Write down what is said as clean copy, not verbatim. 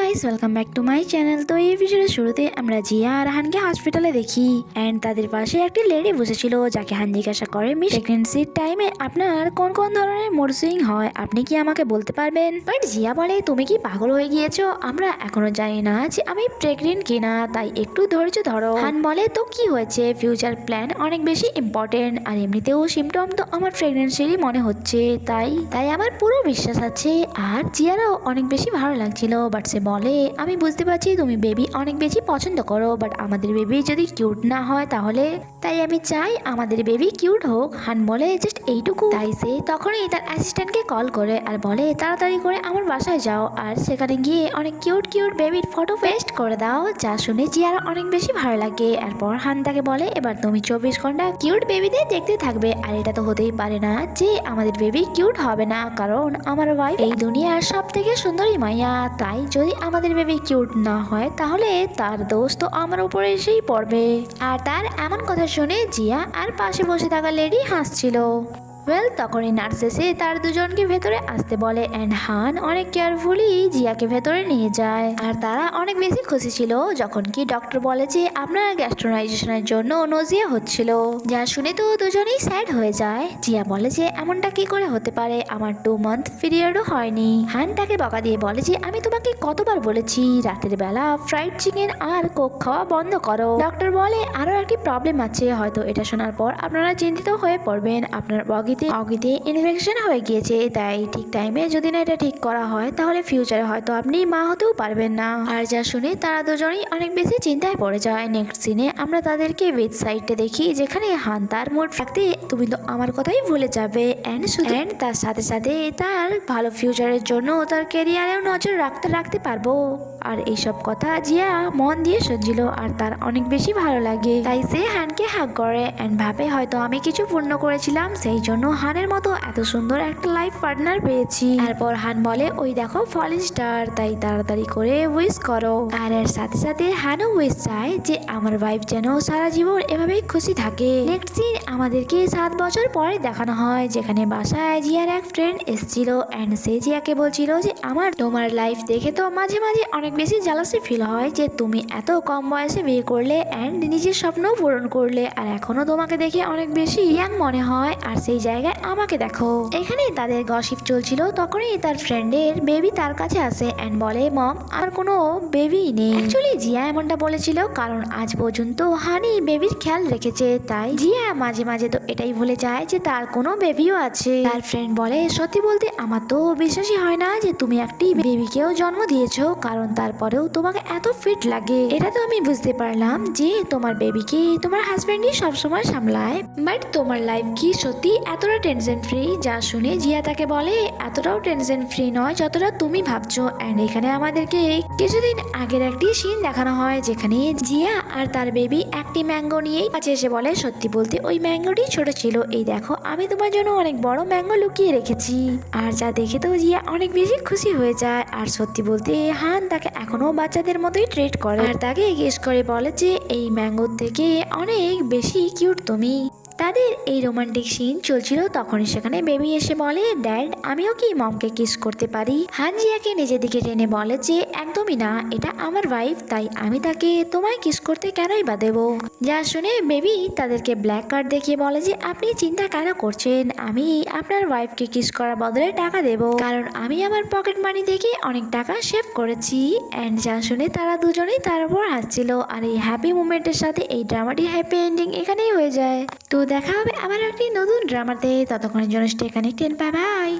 Guys, welcome back to my channel. তো এই এপিসোডের শুরুতে আমরা জিয়া আর হানকে হসপিটালে দেখি এন্ড তাদের পাশে একটি লেডি বসেছিল যাকে হান জিজ্ঞাসা করে, মিস প্রেগন্যান্সির টাইমে আপনার কোন কোন ধরনের মুড সুইং হয়, আপনি কি আমাকে বলতে পারবেন? বাট জিয়া বলে, তুমি কি পাগল হয়ে গিয়েছো? আমরা এখনো জানি না যে আমি প্রেগনেন্ট কিনা, তাই একটু ধৈর্য ধরো। হান বলে, তো কি হয়েছে? ফিউচার প্ল্যান অনেক বেশি ইম্পর্টেন্ট, আর এমনিতেও সিমটম তো আমার প্রেগনেন্সিরই মনে হচ্ছে, তাই আমার পুরো বিশ্বাস আছে। আর জিয়ারাও অনেক বেশি ভালো লাগছিল, বাট সে বলে, আমি বুঝতে পারছি তুমি বেবি অনেক বেশি পছন্দ করো, বাট আমাদের বেবি যদি কিউট না হয় তাই আমি চাই আমাদের বেবি কিউট হোক। হান বলে, জাস্ট এইটুকু? তাই সে তখনই তার অ্যাসিস্ট্যান্টকে কল করে আর বলে, তাড়াতাড়ি করে আমার বাসায় যাও আর সেখানে গিয়ে অনেক কিউট কিউট বেবির ফটো পেস্ট করে দাও। যা শুনে জিয়ার অনেক বেশি ভালো লাগে। এরপর হান তাকে বলে, এবার তুমি 24 ঘন্টা কিউট বেবিদের দেখতে থাকবে, আর এটা তো হতেই পারে না যে আমাদের বেবি কিউট হবে না, কারণ আমার ওয়াইফ এই দুনিয়ার সব থেকে সুন্দরী মাইয়া। তাই যদি আমাদের বেবি কিউট না হয় তাহলে তার দোষ তো আমার উপরে এসেই পড়বে। আর তার এমন কথা শুনে জিয়া আর পাশে বসে থাকা লেডি হাসছিল। তখনই নার্স এসে তার দুজনকে ভেতরে আসতে বলে এন্ড হান অনেক কেয়ারফুলি জিয়াকে ভেতরে নিয়ে যায়। আর তারা অনেক বেশি খুশি ছিল যখন কি ডক্টর বলে যে আপনার গ্যাস্ট্রোনাইজেশনের জন্য নজিয়া হচ্ছিল। যা শুনে তো দুজনেই স্যাড হয়ে যায়। জিয়া বলে যে এমনটা কি করে হতে পারে, আমার 2 মান্থ পিরিয়ডও হয়নি। হান তাকে বকা দিয়ে বলে যে আমি তোমাকে কতবার বলেছি রাতের বেলা ফ্রাইড চিকেন আর কোক খাওয়া বন্ধ করো। ডক্টর বলে, আরো একটি প্রবলেম আছে, হয়তো এটা শোনার পর আপনারা চিন্তিত হয়ে পড়বেন, আপনার অগিতে ইনফেকশন হয়ে গিয়েছে, তাই ঠিক টাইমে যদি না এটা ঠিক করা হয় তাহলে ফিউচারে হয়তো আপনি মা হতেও পারবেন না। আর যা শুনে তারা দুজনেই অনেক বেশি চিন্তায় পড়ে যায়। নেক্সট সিনে আমরা তাদেরকে বেড সাইডে দেখি, যেখানে হান তার মুড থাকতে তুমি তো আমার কথাই ভুলে যাবে এন্ড তার সাথে সাথে তার ভালো ফিউচারের জন্য তার ক্যারিয়ারেও নজর রাখতে পারবো। আর এইসব কথা জিয়া মন দিয়ে শুনছিল আর তার অনেক বেশি ভালো লাগে। তাই সে হানকে হাগ করে এন্ড ভাবে, হয়তো আমি কিছু পূর্ণ করেছিলাম, সেই জন্য হানের মতো এত সুন্দর একটা লাইফ পার্টনার পেয়েছি। তারপর হান বলে, ওই দেখো ফলিং স্টার, তাই তাড়াতাড়ি করে উইশ করো। আর এর সাথে সাথে হানও উইশ চায় যে আমার ওয়াইফ যেন সারা জীবন এভাবেই খুশি থাকে। নেক্সট সিন আমাদেরকে 7 বছর পরে দেখানো হয়, যেখানে বাসায় জিয়ার এক ফ্রেন্ড এসেছিল এন্ড সে জিয়াকে বলছিল যে তোমার লাইফ দেখে তো মাঝে মাঝে অনেক বেশি জালাসি ফিল হয় যে তুমি এত কম বয়সে বিয়ে করলে এন্ড নিজের স্বপ্নও পূরণ করলে, আর এখনো তোমাকে দেখে অনেক বেশি ইয়াং মনে হয়, আর সেই জায়গায় আমাকে দেখো। এখানে তাদের গসিপ চলছিল, তখনই তার ফ্রেন্ডের বেবি তার কাছে আসে এন্ড বলে, মম আমার কোনো বেবি নেই। অ্যাকচুয়ালি জিয়া এমনটা বলেছিল কারণ আজ পর্যন্ত হানি বেবির খেয়াল রেখেছে, তাই জিয়া মাঝে মাঝে তো এটাই ভুলে যায় যে তার কোনো বেবিও আছে। তার ফ্রেন্ড বলে, সত্যি বলতে আমার তো বিশ্বাসই হয় না যে তুমি একটি বেবিকেও জন্ম দিয়েছো, কারণ তারপরেও তোমাকে এত ফিট লাগে। এটা তো আমি বুঝতে পারলাম যে তোমার বেবিকে তোমার হাজবেন্ডই সবসময় সামলায়, বাট তোমার লাইফ কি সত্যি এতটা টেনশন ফ্রি? যা শুনে জিয়া তাকে বলে, এতটাও টেনশন ফ্রি নয় যতটা তুমি ভাবছো। এন্ড এখানে আমাদেরকে কিছুদিন আগের একটি সিন দেখানো হয়, যেখানে জিয়া আর তার বেবি একটি ম্যাঙ্গো নিয়েই কাছে এসে বলে, সত্যি বলতে ওই ম্যাঙ্গোটি ছোট ছিল, এই দেখো আমি তোমার জন্য অনেক বড় ম্যাঙ্গো লুকিয়ে রেখেছি। আর যা দেখে তো জিয়া অনেক বেশি খুশি হয়ে যায়। আর সত্যি বলতে হান তাকে এখনো বাচ্চাদের মতোই ট্রিট করে আর তাকে গেস করে বলে যে এই ম্যাঙ্গোর থেকে অনেক বেশি কিউট তুমি। তাদের এই রোমান্টিক সিন চলছিল, তখনই সেখানে বেবি এসে বলে, ড্যাড আমিও কি মমকে কিস করতে পারি? হান জিয়াকে নিজের দিকে টেনে বলে যে একদমই না, এটা আমার ওয়াইফ, তাই আমি তাকে তোমায় কিস করতে কেনই বা দেবো। যা শুনে বেবি তাদেরকে ব্ল্যাক কার্ড দেখিয়ে বলে যে আপনি চিন্তা কেন করছেন, আমি আপনার ওয়াইফকে কিস করার বদলে টাকা দেব, কারণ আমি আমার পকেট মানি থেকে অনেক টাকা সেভ করেছি। এন্ড যা শুনে তারা দুজনেই তার উপর হাসছিল। আর এই হ্যাপি মুমেন্টের সাথে এই ড্রামাটি হ্যাপি এন্ডিং এখানেই হয়ে যায়। তো দেখা হবে আবার একটি নতুন ড্রামাতে, ততক্ষণের জন্য স্টে কানেক্টেড, বাই বাই।